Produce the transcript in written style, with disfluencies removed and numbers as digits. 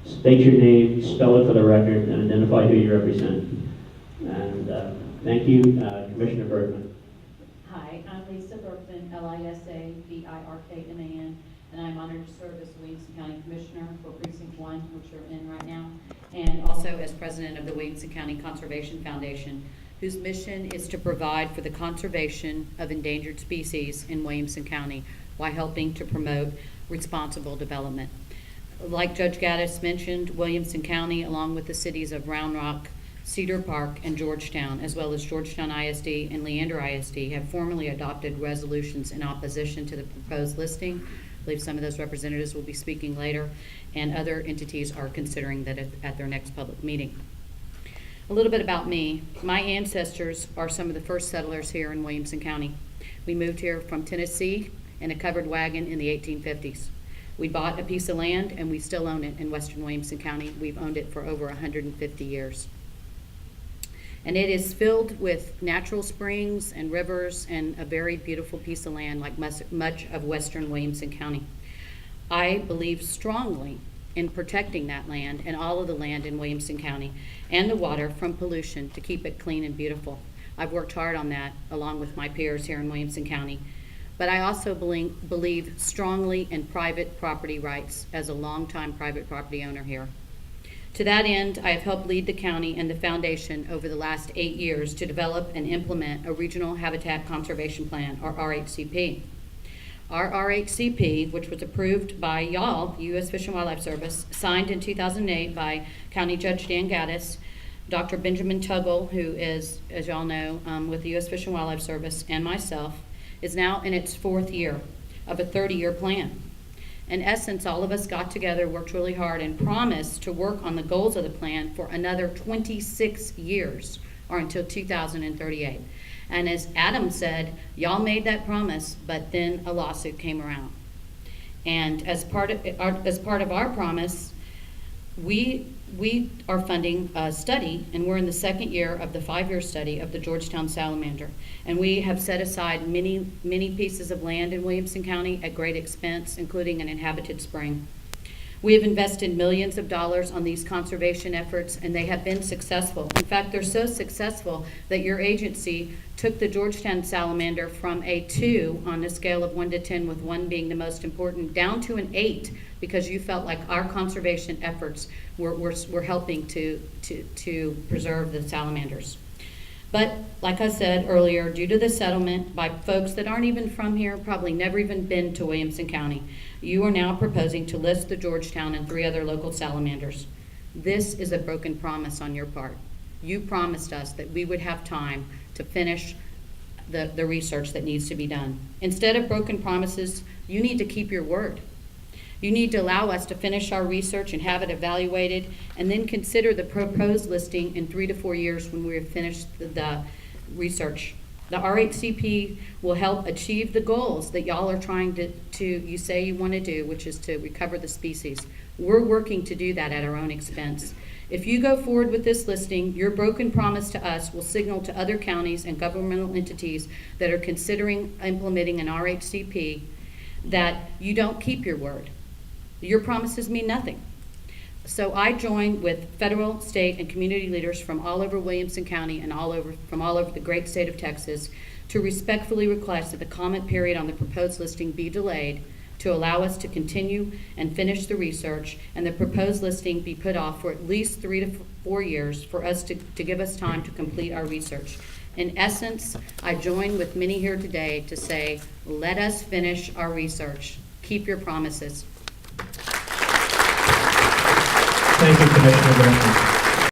State your name, spell it for the record, and identify who you represent. And thank you, Commissioner Birkman. Hi, I'm Lisa Birkman, Lisa Birkman, and I'm honored to serve as Williamson County Commissioner for Precinct 1, which you're in right now, and also as President of the Williamson County Conservation Foundation, whose mission is to provide for the conservation of endangered species in Williamson County while helping to promote responsible development. Like Judge Gaddis mentioned, Williamson County, along with the cities of Round Rock, Cedar Park, and Georgetown, as well as Georgetown ISD and Leander ISD, have formally adopted resolutions in opposition to the proposed listing. I believe some of those representatives will be speaking later, and other entities are considering that at their next public meeting. A little bit about me. My ancestors are some of the first settlers here in Williamson County. We moved here from Tennessee in a covered wagon in the 1850s. We bought a piece of land, and we still own it in western Williamson County. We've owned it for over 150 years. And it is filled with natural springs and rivers and a very beautiful piece of land like much of western Williamson County. I believe strongly in protecting that land and all of the land in Williamson County and the water from pollution to keep it clean and beautiful. I've worked hard on that along with my peers here in Williamson County. But I also believe strongly in private property rights as a longtime private property owner here. To that end, I have helped lead the county and the foundation over the last 8 years to develop and implement a Regional Habitat Conservation Plan, or RHCP. Our RHCP, which was approved by y'all, U.S. Fish and Wildlife Service, signed in 2008 by County Judge Dan Gaddis, Dr. Benjamin Tuggle, who is, as y'all know, with the U.S. Fish and Wildlife Service, and myself, is now in its 4th year of a 30-year plan. In essence, all of us got together, worked really hard, and promised to work on the goals of the plan for another 26 years, or until 2038. And as Adam said, y'all made that promise, but then a lawsuit came around. And as part of our promise, we are funding a study, and we're in the 2nd year of the 5-year study of the Georgetown salamander. And we have set aside many pieces of land in Williamson County at great expense, including an inhabited spring. We have invested millions of dollars on these conservation efforts, and they have been successful. In fact, they're so successful that your agency took the Georgetown salamander from a 2 on a scale of 1 to 10, with 1 being the most important, down to an 8, because you felt like our conservation efforts were helping to preserve the salamanders. But like I said earlier, due to the settlement by folks that aren't even from here, probably never even been to Williamson County, you are now proposing to list the Georgetown and 3 other local salamanders. This is a broken promise on your part. You promised us that we would have time to finish the research that needs to be done. Instead of broken promises, you need to keep your word. You need to allow us to finish our research and have it evaluated, and then consider the proposed listing in 3 to 4 years when we have finished the research. The RHCP will help achieve the goals that y'all are trying to you say you want to do, which is to recover the species. We're working to do that at our own expense. If you go forward with this listing, your broken promise to us will signal to other counties and governmental entities that are considering implementing an RHCP that you don't keep your word. Your promises mean nothing. So I join with federal, state, and community leaders from all over Williamson County and from all over the great state of Texas to respectfully request that the comment period on the proposed listing be delayed to allow us to continue and finish the research, and the proposed listing be put off for at least 3 to 4 years for us to give us time to complete our research. In essence, I join with many here today to say, let us finish our research. Keep your promises. Thank you, Commissioner Birkman.